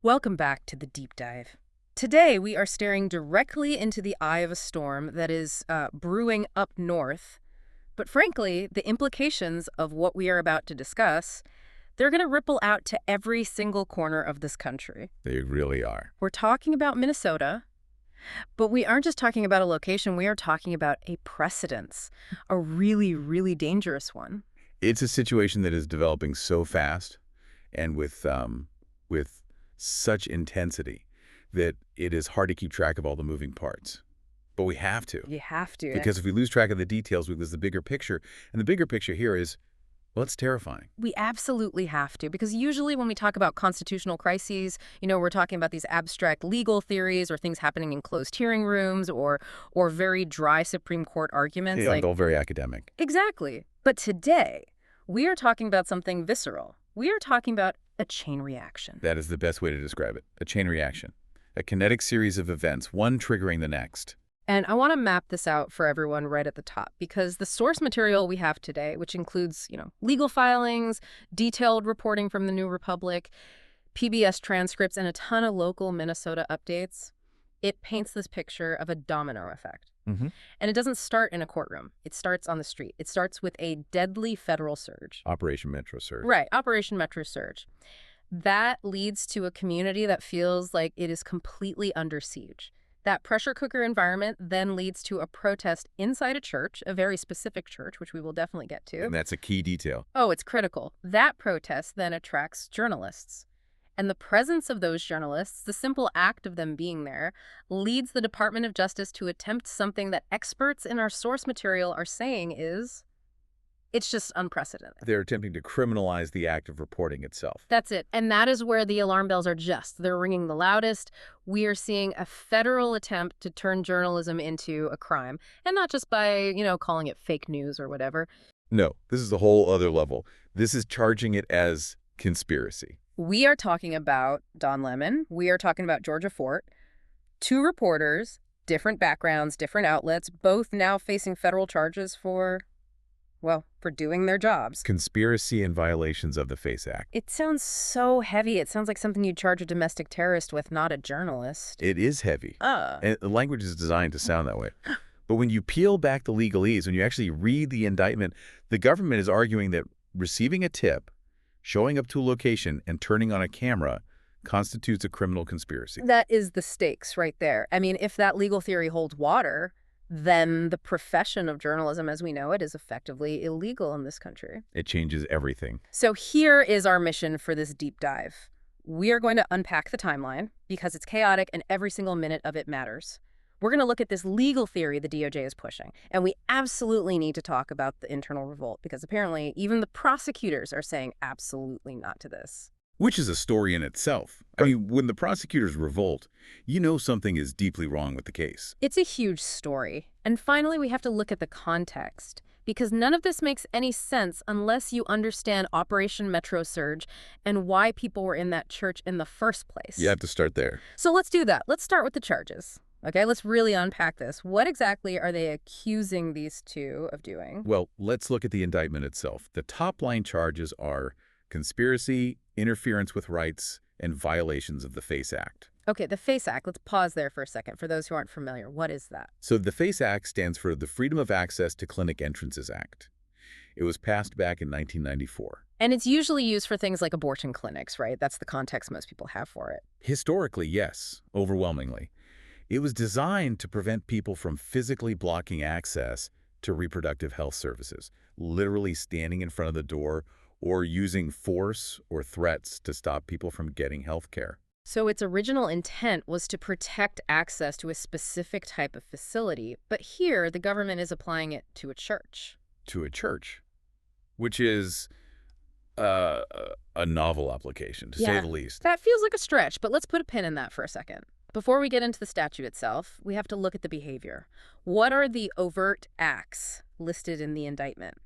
Welcome back to the deep dive. Today, we are staring directly into the eye of a storm that is brewing up north. But frankly, the implications of what we are about to discuss, they're going to ripple out to every single corner of this country. They really are. We're talking about Minnesota, but we aren't just talking about a location, we are talking about a precedence, a really, really dangerous one. It's a situation that is developing so fast and with such intensity that it is hard to keep track of all the moving parts. But we have to, You have to. because if we lose track of the details, we lose the bigger picture. And the bigger picture here is, well, it's terrifying. We absolutely have to, because usually when we talk about constitutional crises, we're talking about these abstract legal theories or things happening in closed hearing rooms or very dry Supreme Court arguments. Yeah, all very academic. Exactly. But today, we are talking about something visceral. We are talking about a chain reaction. That is the best way to describe it. A chain reaction. A kinetic series of events, one triggering the next. And I want to map this out for everyone right at the top, because the source material we have today, which includes, legal filings, detailed reporting from the New Republic, PBS transcripts, and a ton of local Minnesota updates, it paints this picture of a domino effect. Mm-hmm. And it doesn't start in a courtroom. It starts on the street. It starts with a deadly federal surge. Operation Metro Surge. Right, Operation Metro Surge. That leads to a community that feels like it is completely under siege. That pressure cooker environment then leads to a protest inside a church, a very specific church, which we will definitely get to. And that's a key detail. Oh, it's critical. That protest then attracts journalists. And the presence of those journalists, the simple act of them being there, leads the Department of Justice to attempt something that experts in our source material are saying is, it's just unprecedented. They're attempting to criminalize the act of reporting itself. That's it. And that is where the alarm bells are they're ringing the loudest. We are seeing a federal attempt to turn journalism into a crime. And not just by, calling it fake news or whatever. No, this is a whole other level. This is charging it as conspiracy. We are talking about Don Lemon. We are talking about Georgia Fort. Two reporters, different backgrounds, different outlets, both now facing federal charges for doing their jobs. Conspiracy and violations of the FACE Act. It sounds so heavy. It sounds like something you'd charge a domestic terrorist with, not a journalist. It is heavy. And the language is designed to sound that way. But when you peel back the legalese, when you actually read the indictment, the government is arguing that receiving a tip, showing up to a location, and turning on a camera constitutes a criminal conspiracy. That is the stakes right there. I mean, if that legal theory holds water, then the profession of journalism as we know it is effectively illegal in this country. It changes everything. So here is our mission for this deep dive. We are going to unpack the timeline because it's chaotic and every single minute of it matters. We're going to look at this legal theory the DOJ is pushing. And we absolutely need to talk about the internal revolt because apparently even the prosecutors are saying absolutely not to this. Which is a story in itself. I mean, when the prosecutors revolt, you know something is deeply wrong with the case. It's a huge story. And finally, we have to look at the context, because none of this makes any sense unless you understand Operation Metro Surge and why people were in that church in the first place. You have to start there. So let's do that. Let's start with the charges. Okay, let's really unpack this. What exactly are they accusing these two of doing? Well, let's look at the indictment itself. The top line charges are conspiracy, interference with rights, and violations of the FACE Act. Okay, the FACE Act. Let's pause there for a second for those who aren't familiar. What is that? So the FACE Act stands for the Freedom of Access to Clinic Entrances Act. It was passed back in 1994. And it's usually used for things like abortion clinics, right? That's the context most people have for it. Historically, yes, overwhelmingly. It was designed to prevent people from physically blocking access to reproductive health services, literally standing in front of the door or using force or threats to stop people from getting health care. So its original intent was to protect access to a specific type of facility, but here the government is applying it to a church. To a church, which is a novel application, to say the least. That feels like a stretch, but let's put a pin in that for a second. Before we get into the statute itself, we have to look at the behavior. What are the overt acts listed in the indictment?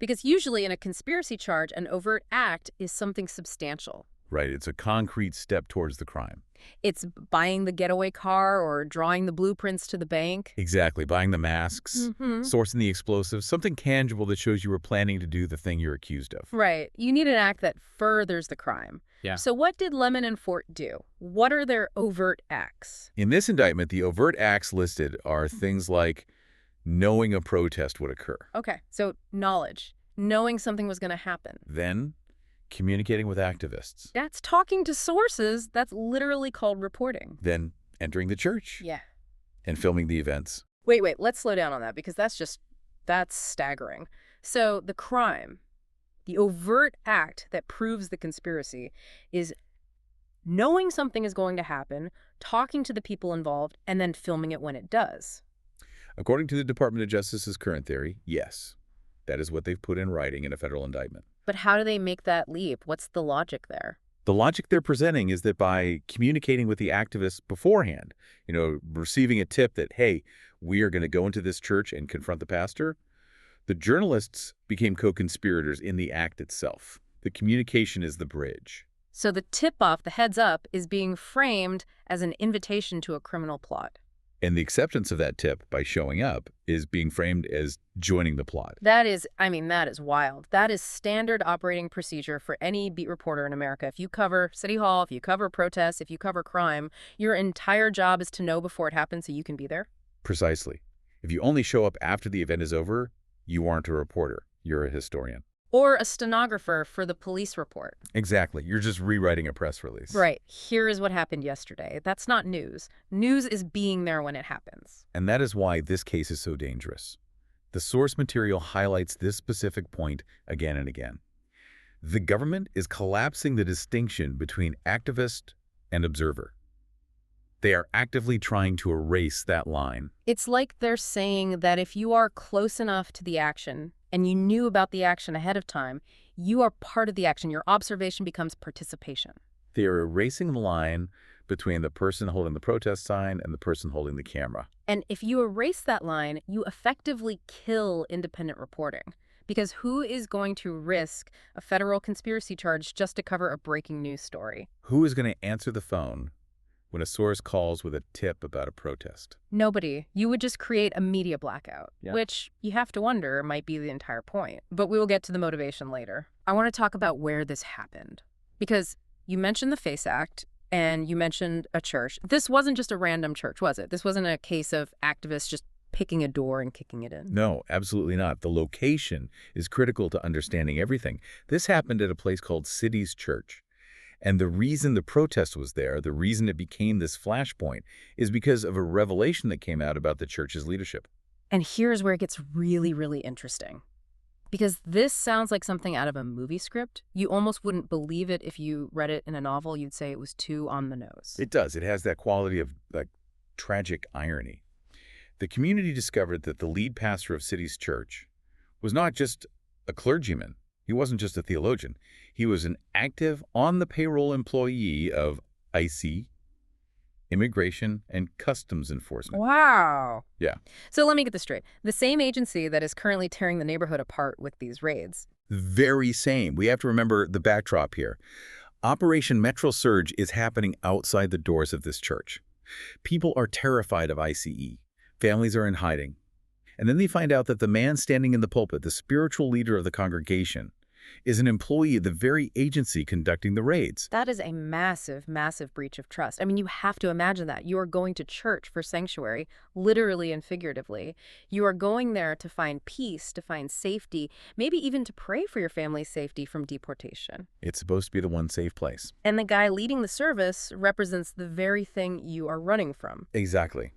Because usually in a conspiracy charge, an overt act is something substantial. Right, it's a concrete step towards the crime. It's buying the getaway car or drawing the blueprints to the bank. Exactly, buying the masks, sourcing the explosives, something tangible that shows you were planning to do the thing you're accused of. Right. You need an act that furthers the crime. Yeah. So what did Lemon and Fort do? What are their overt acts? In this indictment, the overt acts listed are things like knowing a protest would occur, Okay, so knowledge, knowing something was going to happen. then communicating with activists, That's talking to sources. That's literally called reporting. then entering the church Yeah. and filming the events. Wait, let's slow down on that because that's staggering. So the crime, the overt act that proves the conspiracy is knowing something is going to happen, talking to the people involved, and then filming it when it does. According to the Department of Justice's current theory, yes, that is what they've put in writing in a federal indictment. But how do they make that leap? What's the logic there? The logic they're presenting is that by communicating with the activists beforehand, receiving a tip that, hey, we are going to go into this church and confront the pastor, the journalists became co-conspirators in the act itself. The communication is the bridge. So the tip-off, the heads-up, is being framed as an invitation to a criminal plot. And the acceptance of that tip by showing up is being framed as joining the plot. That is wild. That is standard operating procedure for any beat reporter in America. If you cover City Hall, if you cover protests, if you cover crime, your entire job is to know before it happens so you can be there. Precisely. If you only show up after the event is over, you aren't a reporter. You're a historian. Or a stenographer for the police report. Exactly. You're just rewriting a press release. Right. Here is what happened yesterday. That's not news. News is being there when it happens. And that is why this case is so dangerous. The source material highlights this specific point again and again. The government is collapsing the distinction between activist and observer. They are actively trying to erase that line. It's like they're saying that if you are close enough to the action and you knew about the action ahead of time, you are part of the action. Your observation becomes participation. They are erasing the line between the person holding the protest sign and the person holding the camera. And if you erase that line, you effectively kill independent reporting. Because who is going to risk a federal conspiracy charge just to cover a breaking news story? Who is going to answer the phone when a source calls with a tip about a protest? Nobody. You would just create a media blackout, Yeah. which you have to wonder might be the entire point. But we will get to the motivation later. I want to talk about where this happened. Because you mentioned the FACE Act, and you mentioned a church. This wasn't just a random church, was it? This wasn't a case of activists just picking a door and kicking it in. No, absolutely not. The location is critical to understanding everything. This happened at a place called Cities Church. And the reason the protest was there, the reason it became this flashpoint, is because of a revelation that came out about the church's leadership. And here's where it gets really, really interesting. Because this sounds like something out of a movie script. You almost wouldn't believe it if you read it in a novel. You'd say it was too on the nose. It does. It has that quality of tragic irony. The community discovered that the lead pastor of Cities Church was not just a clergyman. He wasn't just a theologian. He was an active, on-the-payroll employee of ICE, Immigration and Customs Enforcement. Wow. Yeah. So let me get this straight. The same agency that is currently tearing the neighborhood apart with these raids. Very same. We have to remember the backdrop here. Operation Metro Surge is happening outside the doors of this church. People are terrified of ICE. Families are in hiding. And then they find out that the man standing in the pulpit, the spiritual leader of the congregation, is an employee of the very agency conducting the raids. That is a massive, massive breach of trust. I mean, you have to imagine that. You are going to church for sanctuary, literally and figuratively. You are going there to find peace, to find safety, maybe even to pray for your family's safety from deportation. It's supposed to be the one safe place. And the guy leading the service represents the very thing you are running from. Exactly.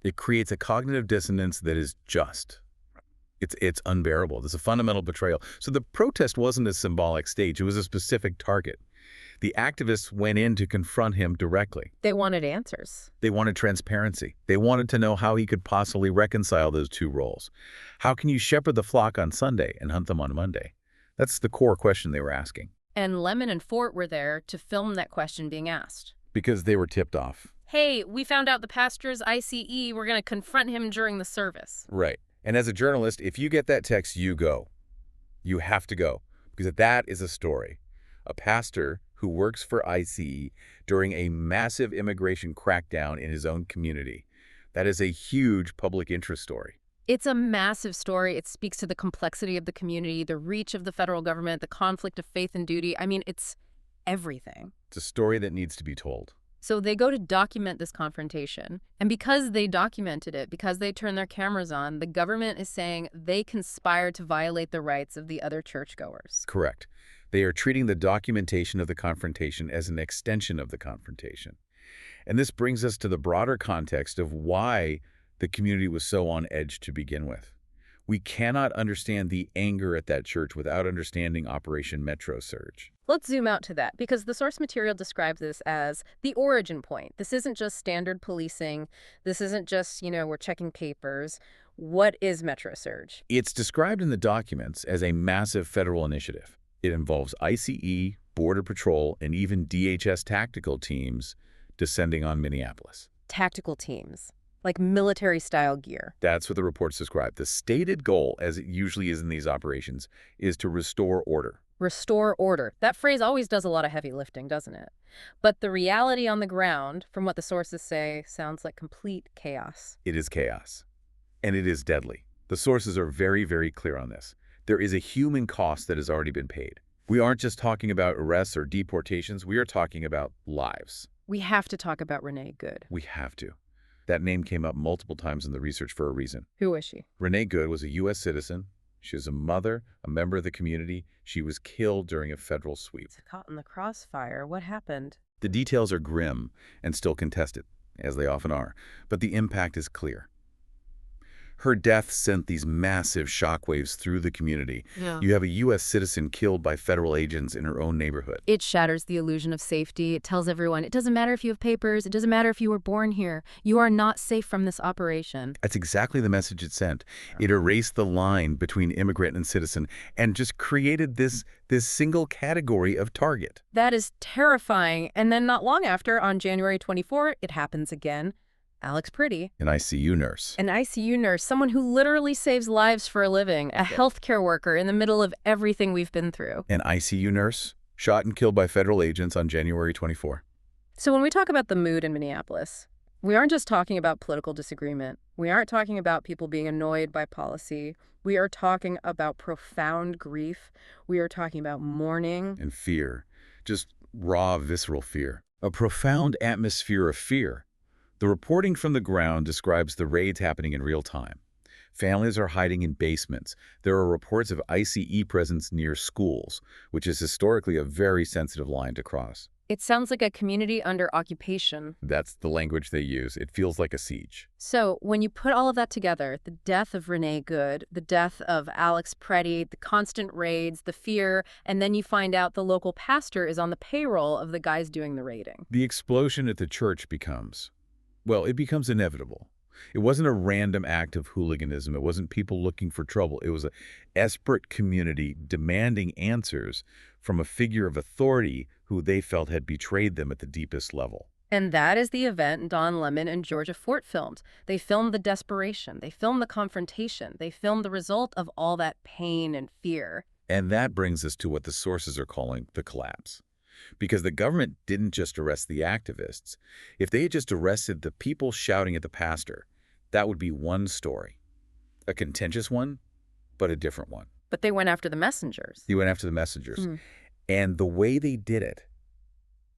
It creates a cognitive dissonance that is just. It's unbearable. There's a fundamental betrayal. So the protest wasn't a symbolic stage. It was a specific target. The activists went in to confront him directly. They wanted answers. They wanted transparency. They wanted to know how he could possibly reconcile those two roles. How can you shepherd the flock on Sunday and hunt them on Monday? That's the core question they were asking. And Lemon and Fort were there to film that question being asked. Because they were tipped off. Hey, we found out the pastor's ICE. We're going to confront him during the service. Right. And as a journalist, if you get that text, you go. You have to go. Because that is a story. A pastor who works for ICE during a massive immigration crackdown in his own community. That is a huge public interest story. It's a massive story. It speaks to the complexity of the community, the reach of the federal government, the conflict of faith and duty. I mean, it's everything. It's a story that needs to be told. So they go to document this confrontation. And because they documented it, because they turned their cameras on, the government is saying they conspired to violate the rights of the other churchgoers. Correct. They are treating the documentation of the confrontation as an extension of the confrontation. And this brings us to the broader context of why the community was so on edge to begin with. We cannot understand the anger at that church without understanding Operation Metro Surge. Let's zoom out to that, because the source material describes this as the origin point. This isn't just standard policing. This isn't just, we're checking papers. What is Metro Surge? It's described in the documents as a massive federal initiative. It involves ICE, Border Patrol, and even DHS tactical teams descending on Minneapolis. Tactical teams, like military-style gear. That's what the reports describe. The stated goal, as it usually is in these operations, is to restore order. Restore order. That phrase always does a lot of heavy lifting, doesn't it? But the reality on the ground, from what the sources say, sounds like complete chaos. It is chaos. And it is deadly. The sources are very, very clear on this. There is a human cost that has already been paid. We aren't just talking about arrests or deportations. We are talking about lives. We have to talk about Renee Good. We have to. That name came up multiple times in the research for a reason. Who is she? Renee Good was a U.S. citizen. She was a mother, a member of the community. She was killed during a federal sweep. Caught in the crossfire. What happened? The details are grim and still contested, as they often are, but the impact is clear. Her death sent these massive shockwaves through the community. Yeah. You have a U.S. citizen killed by federal agents in her own neighborhood. It shatters the illusion of safety. It tells everyone, it doesn't matter if you have papers. It doesn't matter if you were born here. You are not safe from this operation. That's exactly the message it sent. It erased the line between immigrant and citizen and just created this single category of target. That is terrifying. And then not long after, on January 24, it happens again. Alex Priddy. An ICU nurse. An ICU nurse, someone who literally saves lives for a living, a healthcare worker in the middle of everything we've been through. An ICU nurse shot and killed by federal agents on January 24. So when we talk about the mood in Minneapolis, we aren't just talking about political disagreement. We aren't talking about people being annoyed by policy. We are talking about profound grief. We are talking about mourning. And fear. Just raw, visceral fear. A profound atmosphere of fear. The reporting from the ground describes the raids happening in real time. Families are hiding in basements. There are reports of ICE presence near schools, which is historically a very sensitive line to cross. It sounds like a community under occupation. That's the language they use. It feels like a siege. So when you put all of that together, the death of Renee Good, the death of Alex Priddy, the constant raids, the fear, and then you find out the local pastor is on the payroll of the guys doing the raiding. The explosion at the church becomes, well, it becomes inevitable. It wasn't a random act of hooliganism. It wasn't people looking for trouble. It was a desperate community demanding answers from a figure of authority who they felt had betrayed them at the deepest level. And that is the event Don Lemon and Georgia Fort filmed. They filmed the desperation. They filmed the confrontation. They filmed the result of all that pain and fear. And that brings us to what the sources are calling the collapse. Because the government didn't just arrest the activists. If they had just arrested the people shouting at the pastor, that would be one story. A contentious one, but a different one. But they went after the messengers. They went after the messengers. And the way they did it,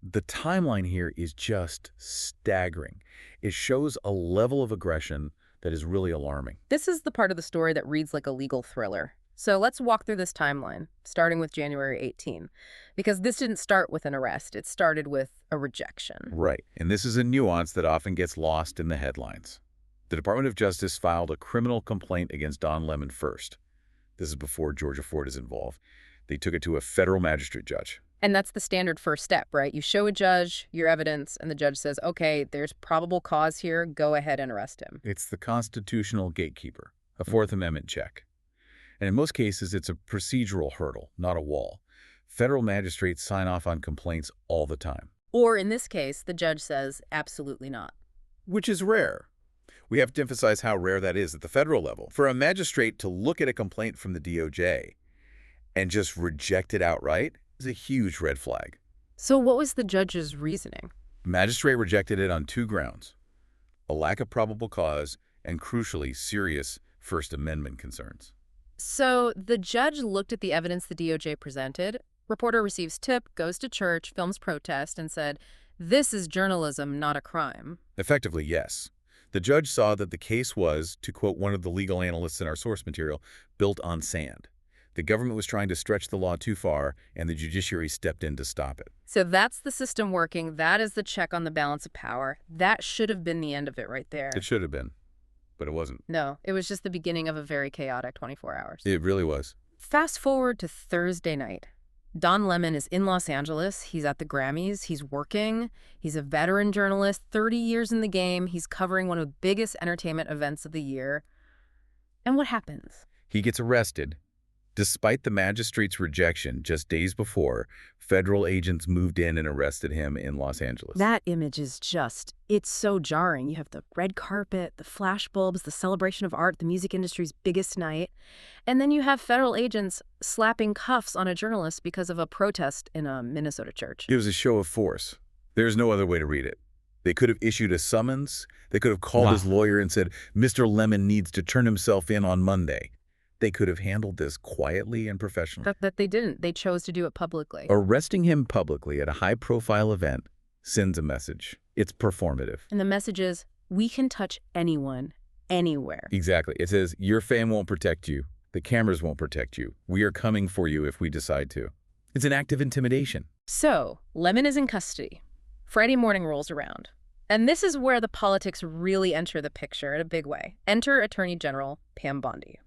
the timeline here is just staggering. It shows a level of aggression that is really alarming. This is the part of the story that reads like a legal thriller. So let's walk through this timeline, starting with January 18, because this didn't start with an arrest. It started with a rejection. Right. And this is a nuance that often gets lost in the headlines. The Department of Justice filed a criminal complaint against Don Lemon first. This is before Georgia Fort is involved. They took it to a federal magistrate judge. And that's the standard first step, right? You show a judge your evidence, and the judge says, okay, there's probable cause here. Go ahead and arrest him. It's the constitutional gatekeeper, a Fourth Amendment check. And in most cases, it's a procedural hurdle, not a wall. Federal magistrates sign off on complaints all the time. Or in this case, the judge says, absolutely not. Which is rare. We have to emphasize how rare that is at the federal level. For a magistrate to look at a complaint from the DOJ and just reject it outright is a huge red flag. So what was the judge's reasoning? The magistrate rejected it on two grounds: a lack of probable cause and, crucially, serious First Amendment concerns. So the judge looked at the evidence the DOJ presented, Reporter receives tip, goes to church, films protest, and said, "This is journalism, not a crime." Effectively, yes. The judge saw that the case was, to quote one of the legal analysts in our source material, built on sand. The government was trying to stretch the law too far, and the judiciary stepped in to stop it. So that's the system working. That is the check on the balance of power. That should have been the end of it right there. It should have been, but it wasn't. No, it was just the beginning of a very chaotic 24 hours. It really was. Fast forward to Thursday night. Don Lemon is in Los Angeles. He's at the Grammys. He's working. He's a veteran journalist, 30 years in the game. He's covering one of the biggest entertainment events of the year. And what happens? He gets arrested. Despite the magistrate's rejection just days before, federal agents moved in and arrested him in Los Angeles. That image is it's so jarring. You have the red carpet, the flashbulbs, the celebration of art, the music industry's biggest night. And then you have federal agents slapping cuffs on a journalist because of a protest in a Minnesota church. It was a show of force. There's no other way to read it. They could have issued a summons. They could have called his lawyer and said, "Mr. Lemon needs to turn himself in on Monday." They could have handled this quietly and professionally. That they didn't. They chose to do it publicly. Arresting him publicly at a high-profile event sends a message. It's performative. And the message is, we can touch anyone, anywhere. Exactly. It says, your fame won't protect you. The cameras won't protect you. We are coming for you if we decide to. It's an act of intimidation. So, Lemon is in custody. Friday morning rolls around. And this is where the politics really enter the picture in a big way. Enter Attorney General Pam Bondi.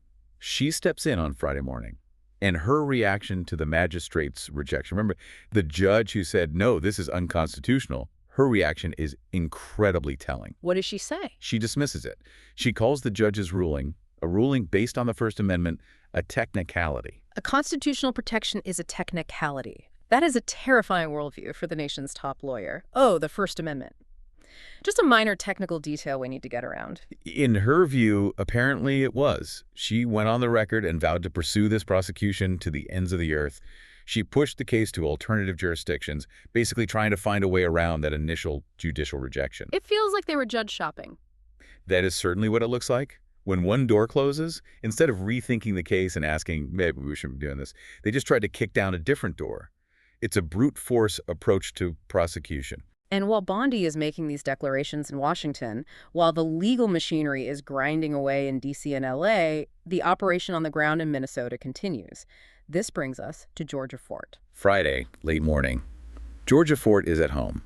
She steps in on Friday morning, and her reaction to the magistrate's rejection, remember, the judge who said, no, this is unconstitutional, her reaction is incredibly telling. What does she say? She dismisses it. She calls the judge's ruling, a ruling based on the First Amendment, a technicality. A constitutional protection is a technicality. That is a terrifying worldview for the nation's top lawyer. Oh, the First Amendment. Just a minor technical detail we need to get around. In her view, apparently it was. She went on the record and vowed to pursue this prosecution to the ends of the earth. She pushed the case to alternative jurisdictions, basically trying to find a way around that initial judicial rejection. It feels like they were judge shopping. That is certainly what it looks like. When one door closes, instead of rethinking the case and asking, maybe we shouldn't be doing this, they just tried to kick down a different door. It's a brute force approach to prosecution. And while Bondi is making these declarations in Washington, while the legal machinery is grinding away in D.C. and L.A., the operation on the ground in Minnesota continues. This brings us to Georgia Fort. Friday, late morning. Georgia Fort is at home.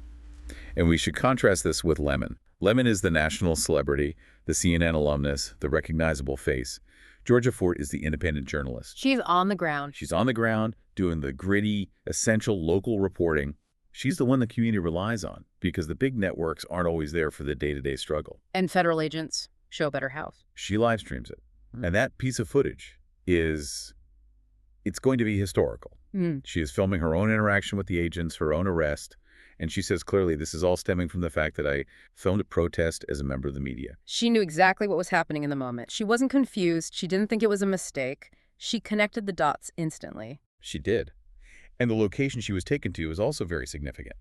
And we should contrast this with Lemon. Lemon is the national celebrity, the CNN alumnus, the recognizable face. Georgia Fort is the independent journalist. She's on the ground. She's on the ground doing the gritty, essential local reporting. She's the one the community relies on because the big networks aren't always there for the day-to-day struggle. And federal agents show better house. She live streams it. And that piece of footage it's going to be historical. She is filming her own interaction with the agents, her own arrest. And she says clearly, this is all stemming from the fact that I filmed a protest as a member of the media. She knew exactly what was happening in the moment. She wasn't confused. She didn't think it was a mistake. She connected the dots instantly. She did. And the location she was taken to is also very significant.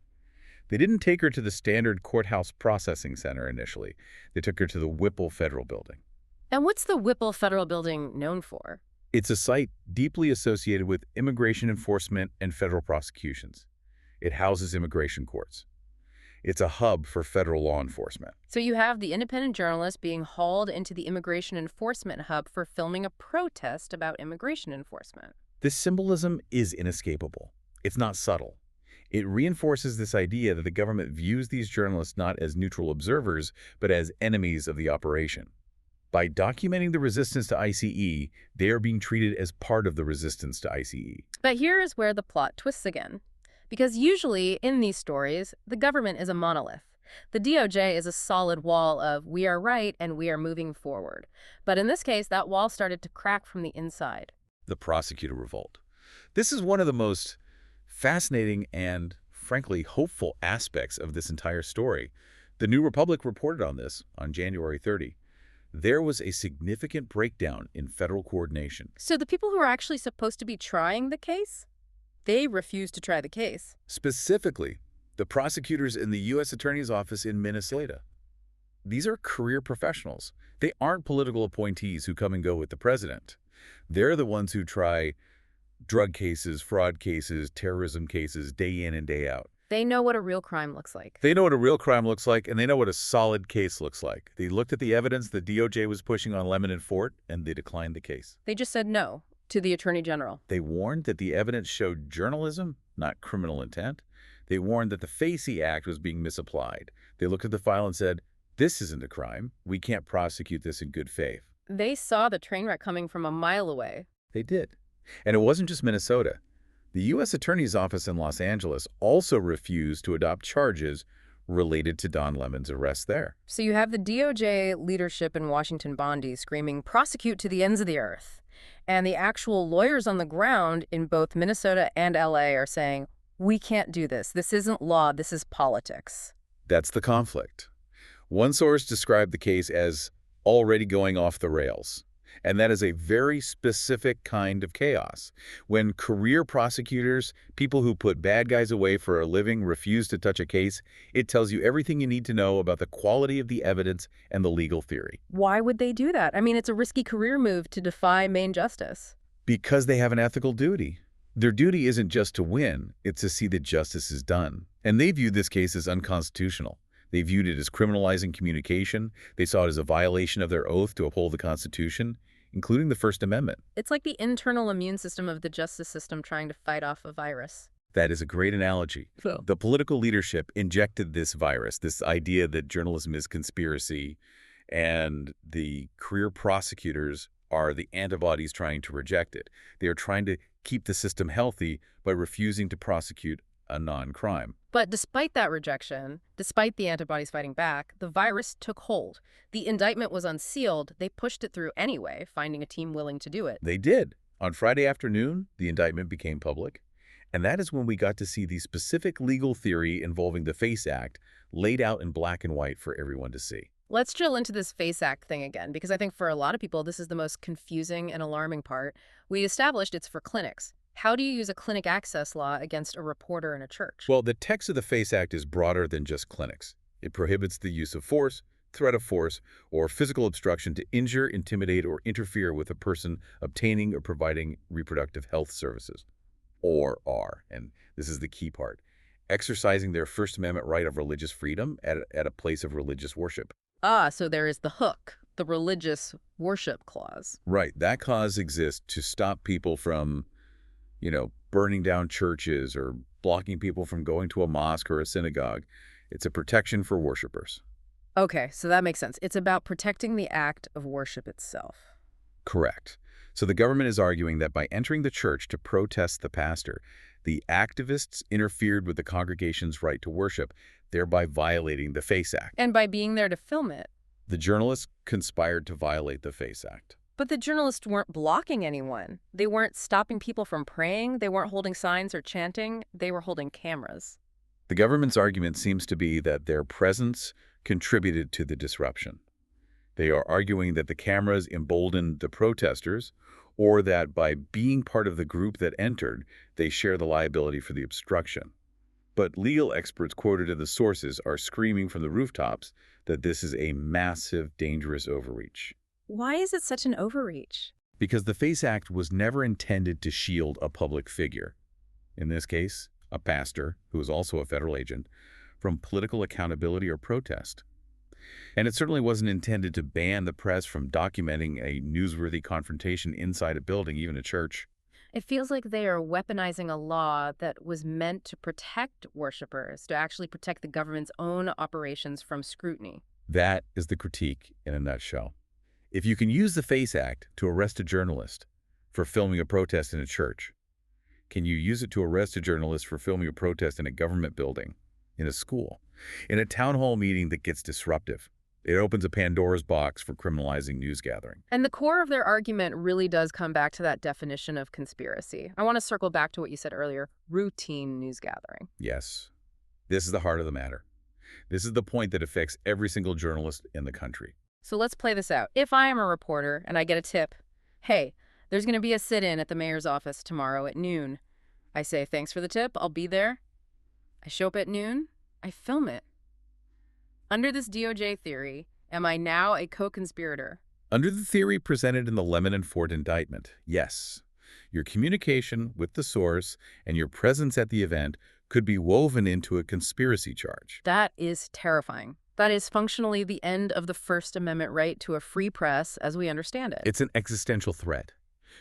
They didn't take her to the standard courthouse processing center initially. They took her to the Whipple Federal Building. And what's the Whipple Federal Building known for? It's a site deeply associated with immigration enforcement and federal prosecutions. It houses immigration courts. It's a hub for federal law enforcement. So you have the independent journalist being hauled into the immigration enforcement hub for filming a protest about immigration enforcement. This symbolism is inescapable. It's not subtle. It reinforces this idea that the government views these journalists not as neutral observers, but as enemies of the operation. By documenting the resistance to ICE, they are being treated as part of the resistance to ICE. But here is where the plot twists again. Because usually, in these stories, the government is a monolith. The DOJ is a solid wall of, we are right and we are moving forward. But in this case, that wall started to crack from the inside. The prosecutor revolt. This is one of the most fascinating and, frankly, hopeful aspects of this entire story. The New Republic reported on this on January 30. There was a significant breakdown in federal coordination. So the people who are actually supposed to be trying the case, they refused to try the case. Specifically, the prosecutors in the U.S. Attorney's Office in Minnesota. These are career professionals. They aren't political appointees who come and go with the president. They're the ones who try Drug cases, fraud cases, terrorism cases, day in and day out. They know what a real crime looks like. They know what a real crime looks like, and they know what a solid case looks like. They looked at the evidence the DOJ was pushing on Lemon and Fort, and they declined the case. They just said no to the Attorney General. They warned that the evidence showed journalism, not criminal intent. They warned that the FACE Act was being misapplied. They looked at the file and said, this isn't a crime. We can't prosecute this in good faith. They saw the train wreck coming from a mile away. They did. And it wasn't just Minnesota. The U.S. Attorney's Office in Los Angeles also refused to adopt charges related to Don Lemon's arrest there. So you have the DOJ leadership in Washington Bondi screaming, prosecute to the ends of the earth. And the actual lawyers on the ground in both Minnesota and LA are saying, we can't do this. This isn't law. This is politics. That's the conflict. One source described the case as already going off the rails. And that is a very specific kind of chaos. When career prosecutors, people who put bad guys away for a living, refuse to touch a case, it tells you everything you need to know about the quality of the evidence and the legal theory. Why would they do that? I mean, it's a risky career move to defy Maine justice. Because they have an ethical duty. Their duty isn't just to win, it's to see that justice is done. And they viewed this case as unconstitutional. They viewed it as criminalizing communication. They saw it as a violation of their oath to uphold the Constitution, including the First Amendment. It's like the internal immune system of the justice system trying to fight off a virus. That is a great analogy. So. The political leadership injected this virus, this idea that journalism is conspiracy, and the career prosecutors are the antibodies trying to reject it. They are trying to keep the system healthy by refusing to prosecute a non-crime. But despite that rejection, despite the antibodies fighting back, the virus took hold. The indictment was unsealed. They pushed it through anyway, finding a team willing to do it. They did. On Friday afternoon, the indictment became public. And that is when we got to see the specific legal theory involving the FACE Act laid out in black and white for everyone to see. Let's drill into this FACE Act thing again, because I think for a lot of people, this is the most confusing and alarming part. We established it's for clinics. How do you use a clinic access law against a reporter in a church? Well, the text of the FACE Act is broader than just clinics. It prohibits the use of force, threat of force, or physical obstruction to injure, intimidate, or interfere with a person obtaining or providing reproductive health services. Or are, and this is the key part, exercising their First Amendment right of religious freedom at a place of religious worship. Ah, so there is the hook, the religious worship clause. Right. That clause exists to stop people from, burning down churches or blocking people from going to a mosque or a synagogue. It's a protection for worshipers. Okay, so that makes sense. It's about protecting the act of worship itself. Correct. So the government is arguing that by entering the church to protest the pastor, the activists interfered with the congregation's right to worship, thereby violating the FACE Act. And by being there to film it. The journalists conspired to violate the FACE Act. But the journalists weren't blocking anyone. They weren't stopping people from praying. They weren't holding signs or chanting. They were holding cameras. The government's argument seems to be that their presence contributed to the disruption. They are arguing that the cameras emboldened the protesters, or that by being part of the group that entered, they share the liability for the obstruction. But legal experts quoted in the sources are screaming from the rooftops that this is a massive, dangerous overreach. Why is it such an overreach? Because the FACE Act was never intended to shield a public figure, in this case, a pastor, who is also a federal agent, from political accountability or protest. And it certainly wasn't intended to ban the press from documenting a newsworthy confrontation inside a building, even a church. It feels like they are weaponizing a law that was meant to protect worshipers, to actually protect the government's own operations from scrutiny. That is the critique in a nutshell. If you can use the FACE Act to arrest a journalist for filming a protest in a church, can you use it to arrest a journalist for filming a protest in a government building, in a school, in a town hall meeting that gets disruptive? It opens a Pandora's box for criminalizing news gathering. And the core of their argument really does come back to that definition of conspiracy. I want to circle back to what you said earlier, routine news gathering. Yes, this is the heart of the matter. This is the point that affects every single journalist in the country. So let's play this out. If I am a reporter and I get a tip, hey, there's going to be a sit-in at the mayor's office tomorrow at noon. I say, thanks for the tip, I'll be there. I show up at noon, I film it. Under this DOJ theory, am I now a co-conspirator? Under the theory presented in the Lemon and Fort indictment, yes. Your communication with the source and your presence at the event could be woven into a conspiracy charge. That is terrifying. That is functionally the end of the First Amendment right to a free press as we understand it. It's an existential threat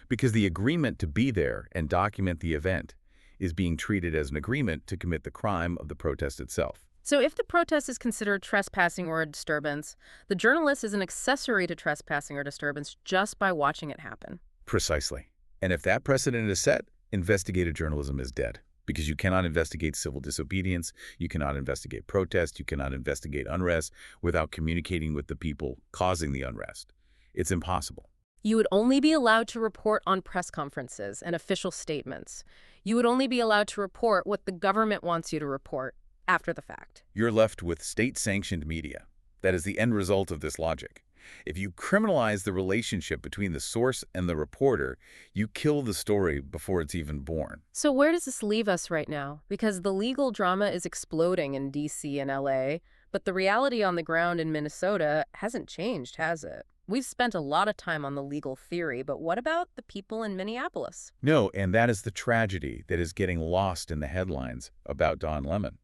because the agreement to be there and document the event is being treated as an agreement to commit the crime of the protest itself. So if the protest is considered trespassing or a disturbance, the journalist is an accessory to trespassing or disturbance just by watching it happen. Precisely. And if that precedent is set, investigative journalism is dead. Because you cannot investigate civil disobedience, you cannot investigate protest, you cannot investigate unrest without communicating with the people causing the unrest. It's impossible. You would only be allowed to report on press conferences and official statements. You would only be allowed to report what the government wants you to report after the fact. You're left with state-sanctioned media. That is the end result of this logic. If you criminalize the relationship between the source and the reporter, you kill the story before it's even born. So where does this leave us right now? Because the legal drama is exploding in D.C. and L.A., but the reality on the ground in Minnesota hasn't changed, has it? We've spent a lot of time on the legal theory, but what about the people in Minneapolis? No, and that is the tragedy that is getting lost in the headlines about Don Lemon.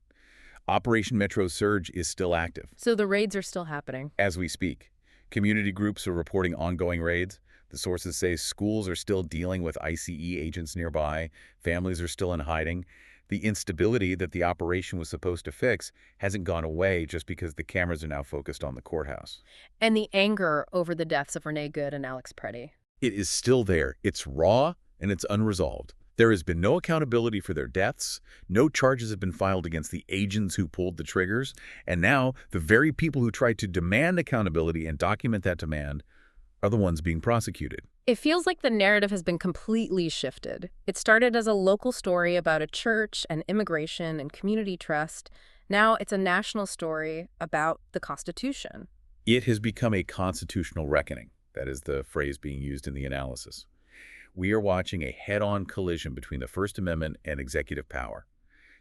Operation Metro Surge is still active. So the raids are still happening. As we speak, community groups are reporting ongoing raids. The sources say schools are still dealing with ICE agents nearby. Families are still in hiding. The instability that the operation was supposed to fix hasn't gone away just because the cameras are now focused on the courthouse. And the anger over the deaths of Renee Good and Alex Preddy. It is still there. It's raw and it's unresolved. There has been no accountability for their deaths. No charges have been filed against the agents who pulled the triggers. And now the very people who tried to demand accountability and document that demand are the ones being prosecuted. It feels like the narrative has been completely shifted. It started as a local story about a church and immigration and community trust. Now it's a national story about the Constitution. It has become a constitutional reckoning. That is the phrase being used in the analysis. We are watching a head-on collision between the First Amendment and executive power.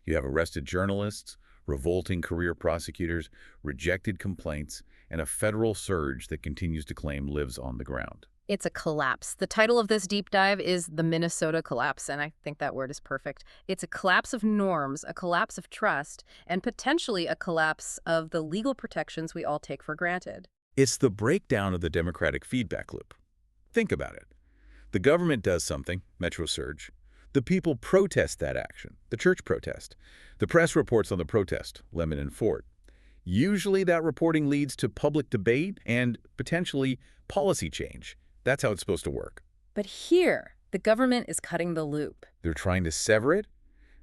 You have arrested journalists, revolting career prosecutors, rejected complaints, and a federal surge that continues to claim lives on the ground. It's a collapse. The title of this deep dive is The Minnesota Collapse, and I think that word is perfect. It's a collapse of norms, a collapse of trust, and potentially a collapse of the legal protections we all take for granted. It's the breakdown of the democratic feedback loop. Think about it. The government does something, Metro Surge. The people protest that action, the church protest. The press reports on the protest, Lemon and Ford. Usually that reporting leads to public debate and potentially policy change. That's how it's supposed to work. But here, the government is cutting the loop. They're trying to sever it.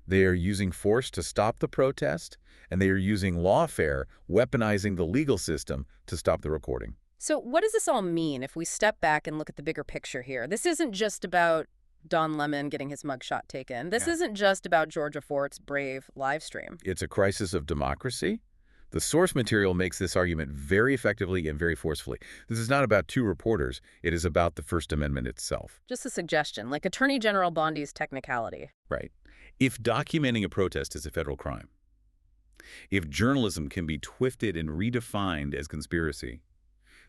They are using force to stop the protest, and they are using lawfare, weaponizing the legal system to stop the recording. So what does this all mean if we step back and look at the bigger picture here? This isn't just about Don Lemon getting his mugshot taken. This isn't just about Georgia Fort's brave live stream. It's a crisis of democracy. The source material makes this argument very effectively and very forcefully. This is not about two reporters. It is about the First Amendment itself. Just a suggestion, like Attorney General Bondi's technicality. Right. If documenting a protest is a federal crime, if journalism can be twisted and redefined as conspiracy,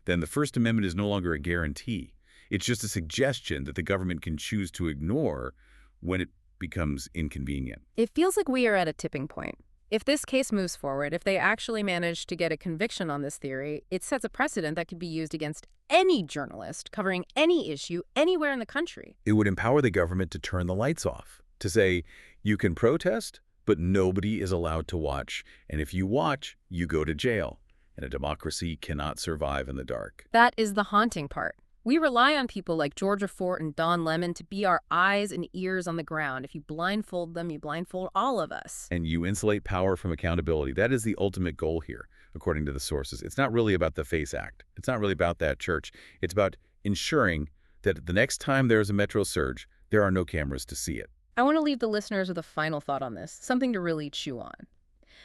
then the First Amendment is no longer a guarantee. It's just a suggestion that the government can choose to ignore when it becomes inconvenient. It feels like we are at a tipping point. If this case moves forward, if they actually manage to get a conviction on this theory, it sets a precedent that could be used against any journalist covering any issue anywhere in the country. It would empower the government to turn the lights off, to say, you can protest, but nobody is allowed to watch. And if you watch, you go to jail. And a democracy cannot survive in the dark. That is the haunting part. We rely on people like Georgia Fort and Don Lemon to be our eyes and ears on the ground. If you blindfold them, you blindfold all of us. And you insulate power from accountability. That is the ultimate goal here, according to the sources. It's not really about the FACE Act. It's not really about that church. It's about ensuring that the next time there's a Metro Surge, there are no cameras to see it. I want to leave the listeners with a final thought on this, something to really chew on.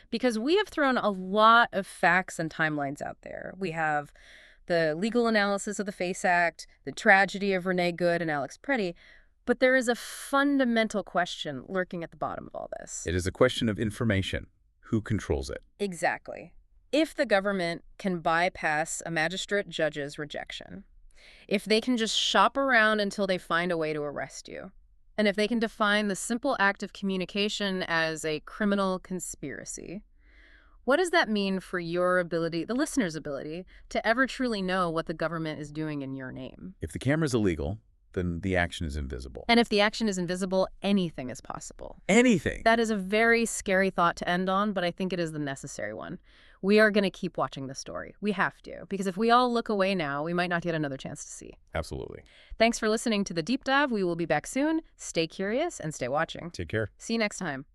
Because we have thrown a lot of facts and timelines out there. We have the legal analysis of the FACE Act, the tragedy of Renee Good and Alex Preddy, but there is a fundamental question lurking at the bottom of all this. It is a question of information. Who controls it? Exactly. If the government can bypass a magistrate judge's rejection, If they can just shop around until they find a way to arrest you, and if they can define the simple act of communication as a criminal conspiracy, what does that mean for your ability, the listener's ability, to ever truly know what the government is doing in your name? If the camera's illegal, then the action is invisible. And if the action is invisible, anything is possible. Anything. That is a very scary thought to end on, but I think it is the necessary one. We are going to keep watching this story. We have to, because if we all look away now, we might not get another chance to see. Absolutely. Thanks for listening to The Deep Dive. We will be back soon. Stay curious and stay watching. Take care. See you next time.